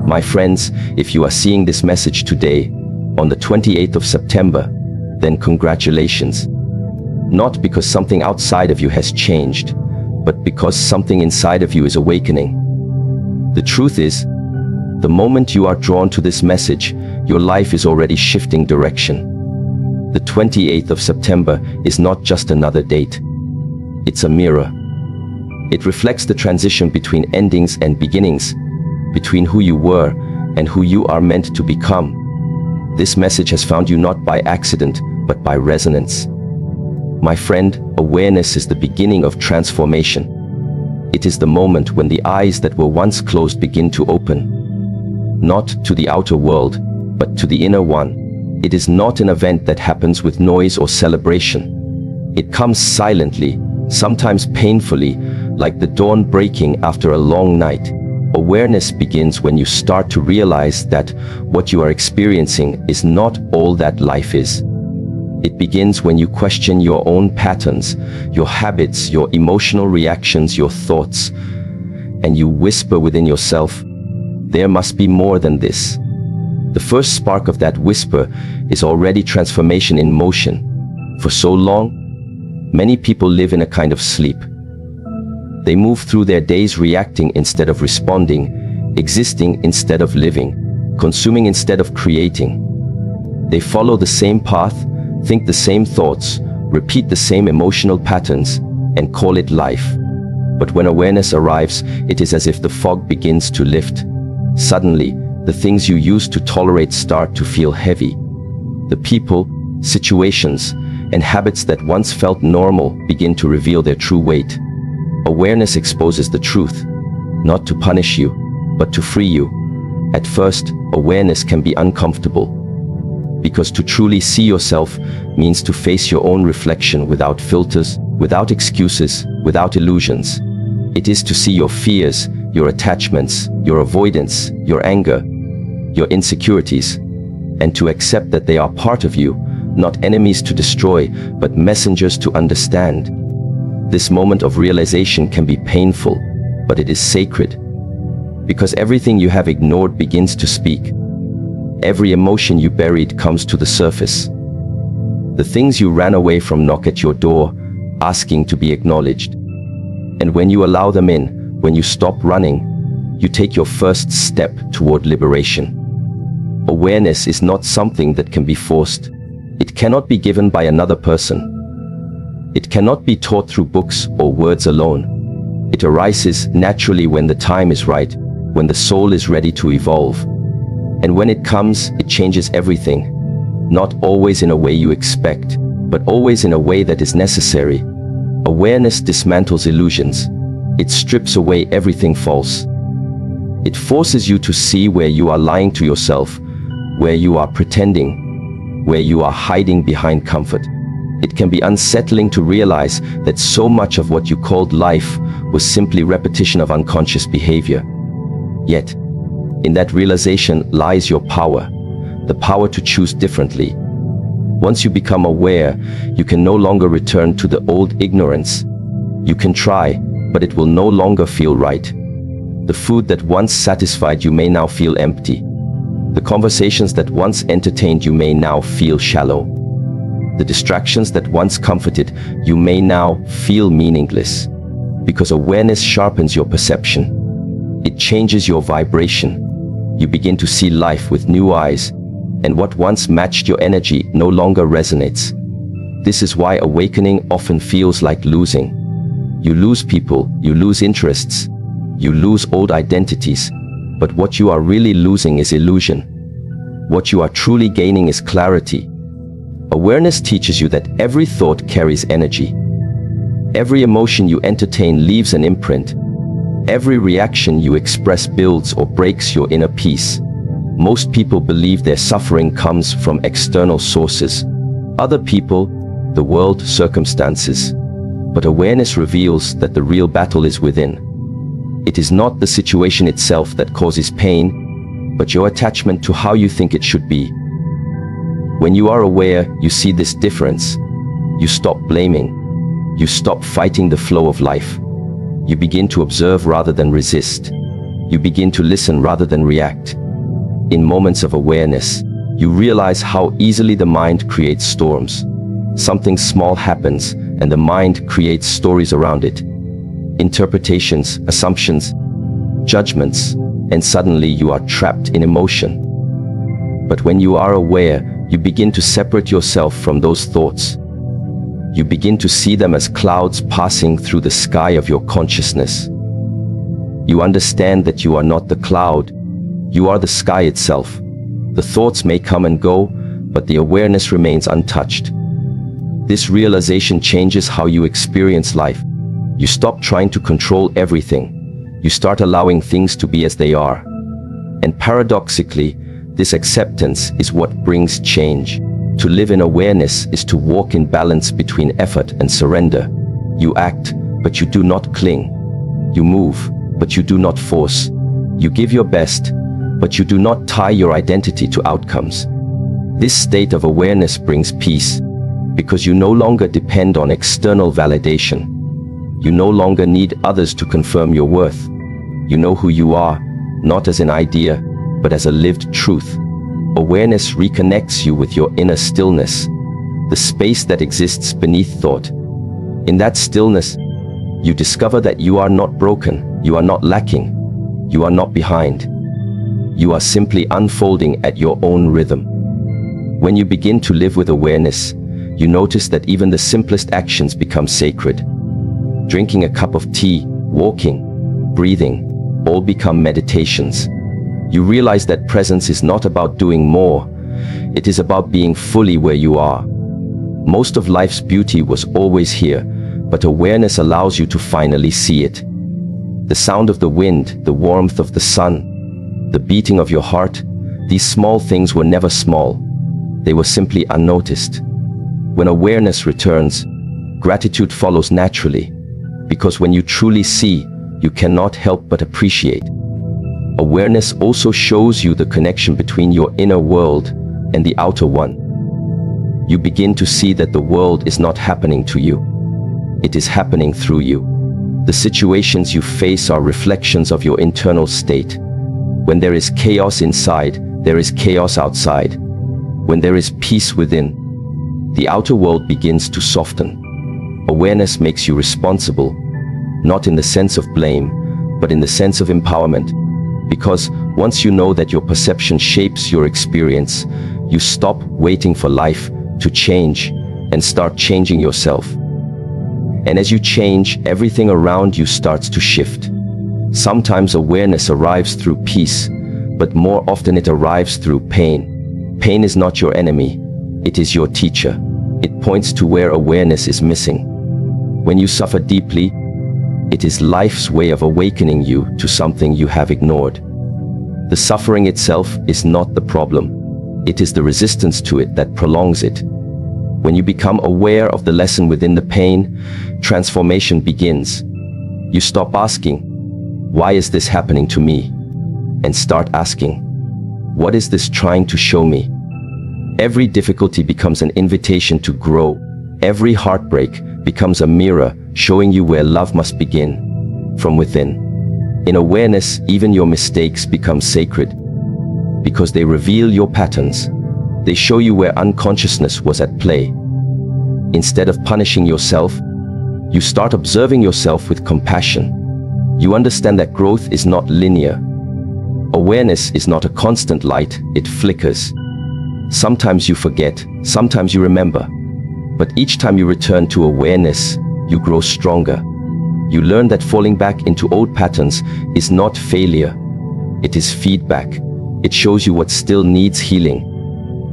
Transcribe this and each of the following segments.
My friends, if you are seeing this message today, on the 28th of September, then congratulations. Not because something outside of you has changed, but because something inside of you is awakening. The truth is, the moment you are drawn to this message, your life is already shifting direction. The 28th of September is not just another date. It's a mirror. It reflects the transition between endings and beginnings, between who you were and who you are meant to become. This message has found you not by accident, but by resonance. My friend, awareness is the beginning of transformation. It is the moment when the eyes that were once closed begin to open. Not to the outer world, but to the inner one. It is not an event that happens with noise or celebration. It comes silently, sometimes painfully, like the dawn breaking after a long night. Awareness begins when you start to realize that what you are experiencing is not all that life is. It begins when you question your own patterns, your habits, your emotional reactions, your thoughts, and you whisper within yourself, there must be more than this. The first spark of that whisper is already transformation in motion. For so long, many people live in a kind of sleep. They move through their days reacting instead of responding, existing instead of living, consuming instead of creating. They follow the same path, think the same thoughts, repeat the same emotional patterns, and call it life. But when awareness arrives, it is as if the fog begins to lift. Suddenly, the things you used to tolerate start to feel heavy. The people, situations, and habits that once felt normal begin to reveal their true weight. Awareness exposes the truth, not to punish you, but to free you. At first, awareness can be uncomfortable, because to truly see yourself means to face your own reflection without filters, without excuses, without illusions. It is to see your fears, your attachments, your avoidance, your anger, your insecurities, and to accept that they are part of you, not enemies to destroy, but messengers to understand. This moment of realization can be painful, but it is sacred, because everything you have ignored begins to speak. Every emotion you buried comes to the surface. The things you ran away from knock at your door, asking to be acknowledged. And when you allow them in, when you stop running, you take your first step toward liberation. Awareness is not something that can be forced. It cannot be given by another person. It cannot be taught through books or words alone. It arises naturally when the time is right, when the soul is ready to evolve. And when it comes, it changes everything. Not always in a way you expect, but always in a way that is necessary. Awareness dismantles illusions. It strips away everything false. It forces you to see where you are lying to yourself, where you are pretending, where you are hiding behind comfort. It can be unsettling to realize that so much of what you called life was simply repetition of unconscious behavior. Yet, in that realization lies your power, the power to choose differently. Once you become aware, you can no longer return to the old ignorance. You can try, but it will no longer feel right. The food that once satisfied you may now feel empty. The conversations that once entertained you may now feel shallow. The distractions that once comforted you may now feel meaningless. Because awareness sharpens your perception. It changes your vibration. You begin to see life with new eyes, and what once matched your energy no longer resonates. This is why awakening often feels like losing. You lose people, you lose interests, you lose old identities, but what you are really losing is illusion. What you are truly gaining is clarity. Awareness teaches you that every thought carries energy. Every emotion you entertain leaves an imprint. Every reaction you express builds or breaks your inner peace. Most people believe their suffering comes from external sources. Other people, the world, circumstances. But awareness reveals that the real battle is within. It is not the situation itself that causes pain, but your attachment to how you think it should be. When you are aware, you see this difference. You stop blaming. You stop fighting the flow of life. You begin to observe rather than resist. You begin to listen rather than react. In moments of awareness, you realize how easily the mind creates storms. Something small happens, and the mind creates stories around it. Interpretations, assumptions, judgments, and suddenly you are trapped in emotion. But when you are aware, you begin to separate yourself from those thoughts. You begin to see them as clouds passing through the sky of your consciousness. You understand that you are not the cloud, you are the sky itself. The thoughts may come and go, but the awareness remains untouched. This realization changes how you experience life. You stop trying to control everything. You start allowing things to be as they are. And paradoxically, this acceptance is what brings change. To live in awareness is to walk in balance between effort and surrender. You act, but you do not cling. You move, but you do not force. You give your best, but you do not tie your identity to outcomes. This state of awareness brings peace, because you no longer depend on external validation. You no longer need others to confirm your worth. You know who you are, not as an idea, but as a lived truth. Awareness reconnects you with your inner stillness, the space that exists beneath thought. In that stillness, you discover that you are not broken, you are not lacking, you are not behind. You are simply unfolding at your own rhythm. When you begin to live with awareness, you notice that even the simplest actions become sacred. Drinking a cup of tea, walking, breathing, all become meditations. You realize that presence is not about doing more, it is about being fully where you are. Most of life's beauty was always here, but awareness allows you to finally see it. The sound of the wind, the warmth of the sun, the beating of your heart, these small things were never small. They were simply unnoticed. When awareness returns, gratitude follows naturally, because when you truly see, you cannot help but appreciate. Awareness also shows you the connection between your inner world and the outer one. You begin to see that the world is not happening to you. It is happening through you. The situations you face are reflections of your internal state. When there is chaos inside, there is chaos outside. When there is peace within, the outer world begins to soften. Awareness makes you responsible, not in the sense of blame, but in the sense of empowerment. Because once you know that your perception shapes your experience, you stop waiting for life to change and start changing yourself. And as you change, everything around you starts to shift. Sometimes awareness arrives through peace, but more often it arrives through pain. Pain is not your enemy, it is your teacher. It points to where awareness is missing. When you suffer deeply, it is life's way of awakening you to something you have ignored. The suffering itself is not the problem. It is the resistance to it that prolongs it. When you become aware of the lesson within the pain, transformation begins. You stop asking, "Why is this happening to me?" and start asking, "What is this trying to show me?" Every difficulty becomes an invitation to grow. Every heartbreak becomes a mirror showing you where love must begin, from within. In awareness, even your mistakes become sacred, because they reveal your patterns. They show you where unconsciousness was at play. Instead of punishing yourself, you start observing yourself with compassion. You understand that growth is not linear. Awareness is not a constant light, it flickers. Sometimes you forget, sometimes you remember. But each time you return to awareness, you grow stronger. You learn that falling back into old patterns is not failure. It is feedback. It shows you what still needs healing.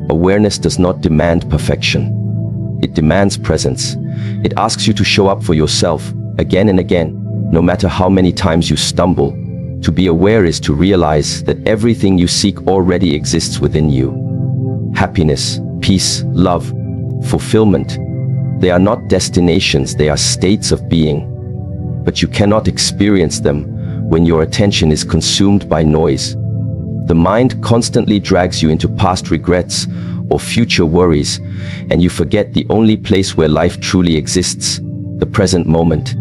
Awareness does not demand perfection. It demands presence. It asks you to show up for yourself again and again, no matter how many times you stumble. To be aware is to realize that everything you seek already exists within you. Happiness, peace, love, fulfillment. They are not destinations, they are states of being. But you cannot experience them when your attention is consumed by noise. The mind constantly drags you into past regrets or future worries, and you forget the only place where life truly exists, the present moment.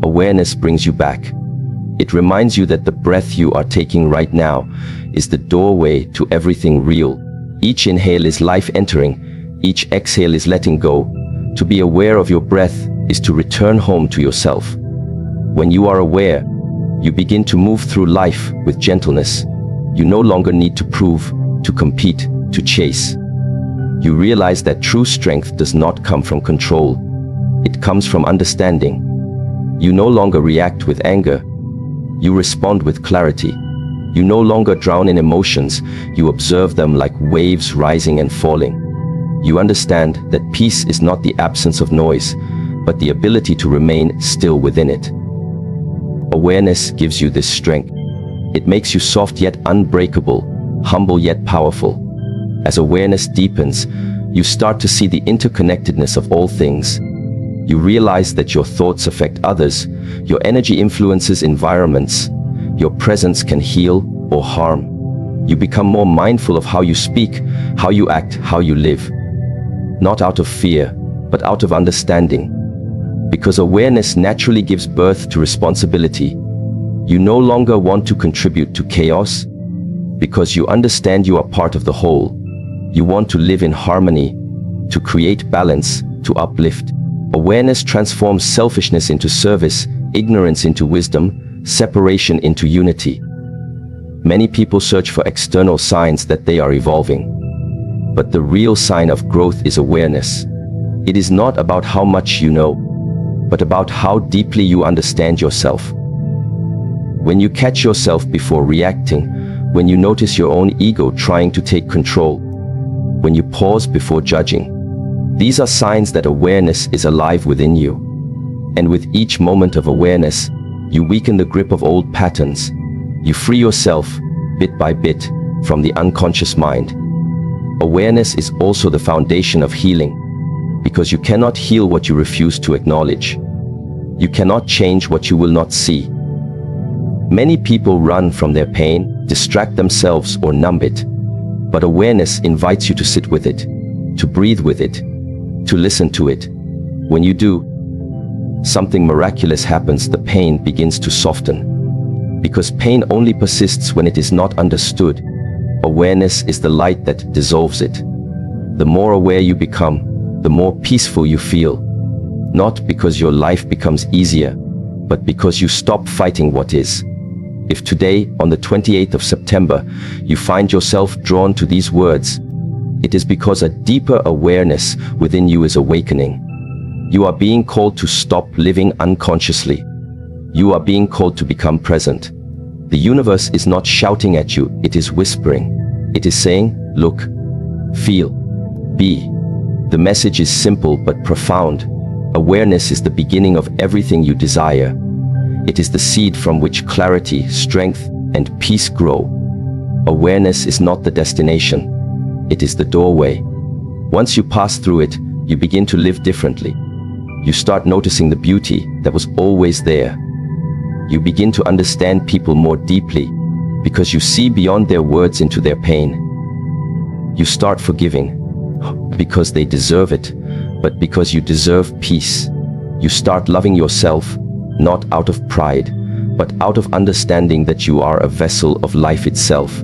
Awareness brings you back. It reminds you that the breath you are taking right now is the doorway to everything real. Each inhale is life entering, each exhale is letting go. To be aware of your breath is to return home to yourself. When you are aware, you begin to move through life with gentleness. You no longer need to prove, to compete, to chase. You realize that true strength does not come from control. It comes from understanding. You no longer react with anger. You respond with clarity. You no longer drown in emotions. You observe them like waves rising and falling. You understand that peace is not the absence of noise, but the ability to remain still within it. Awareness gives you this strength. It makes you soft yet unbreakable, humble yet powerful. As awareness deepens, you start to see the interconnectedness of all things. You realize that your thoughts affect others, your energy influences environments, your presence can heal or harm. You become more mindful of how you speak, how you act, how you live. Not out of fear, but out of understanding. Because awareness naturally gives birth to responsibility. You no longer want to contribute to chaos, because you understand you are part of the whole. You want to live in harmony, to create balance, to uplift. Awareness transforms selfishness into service, ignorance into wisdom, separation into unity. Many people search for external signs that they are evolving. But the real sign of growth is awareness. It is not about how much you know, but about how deeply you understand yourself. When you catch yourself before reacting, when you notice your own ego trying to take control, when you pause before judging, these are signs that awareness is alive within you. And with each moment of awareness, you weaken the grip of old patterns. You free yourself, bit by bit, from the unconscious mind. Awareness is also the foundation of healing, because you cannot heal what you refuse to acknowledge. You cannot change what you will not see. Many people run from their pain, distract themselves, or numb it. But awareness invites you to sit with it, to breathe with it, to listen to it. When you do, something miraculous happens. The pain begins to soften. Because pain only persists when it is not understood. Awareness is the light that dissolves it. The more aware you become, the more peaceful you feel. Not because your life becomes easier, but because you stop fighting what is. If today, on the 28th of September, you find yourself drawn to these words, it is because a deeper awareness within you is awakening. You are being called to stop living unconsciously. You are being called to become present. The universe is not shouting at you, it is whispering. It is saying, look, feel, be. The message is simple but profound. Awareness is the beginning of everything you desire. It is the seed from which clarity, strength, and peace grow. Awareness is not the destination. It is the doorway. Once you pass through it, you begin to live differently. You start noticing the beauty that was always there. You begin to understand people more deeply because you see beyond their words into their pain. You start forgiving because they deserve it, but because you deserve peace. You start loving yourself, not out of pride, but out of understanding that you are a vessel of life itself.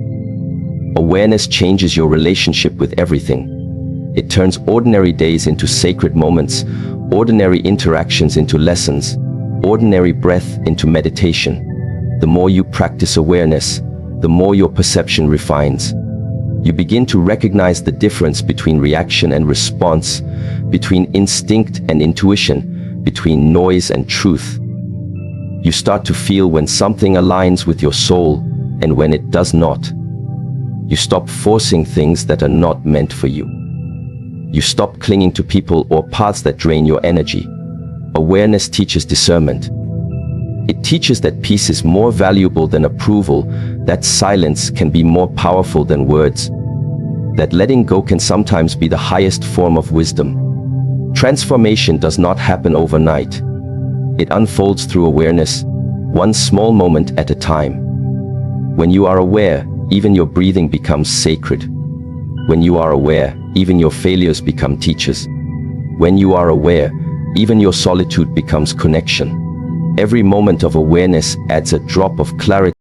Awareness changes your relationship with everything. It turns ordinary days into sacred moments, ordinary interactions into lessons, ordinary breath into meditation. The more you practice awareness, the more your perception refines. You begin to recognize the difference between reaction and response, between instinct and intuition, between noise and truth. You start to feel when something aligns with your soul and when it does not. You stop forcing things that are not meant for you. You stop clinging to people or paths that drain your energy. Awareness teaches discernment. It teaches that peace is more valuable than approval, that silence can be more powerful than words, that letting go can sometimes be the highest form of wisdom. Transformation does not happen overnight. It unfolds through awareness, one small moment at a time. When you are aware, even your breathing becomes sacred. When you are aware, even your failures become teachers. When you are aware, even your solitude becomes connection. Every moment of awareness adds a drop of clarity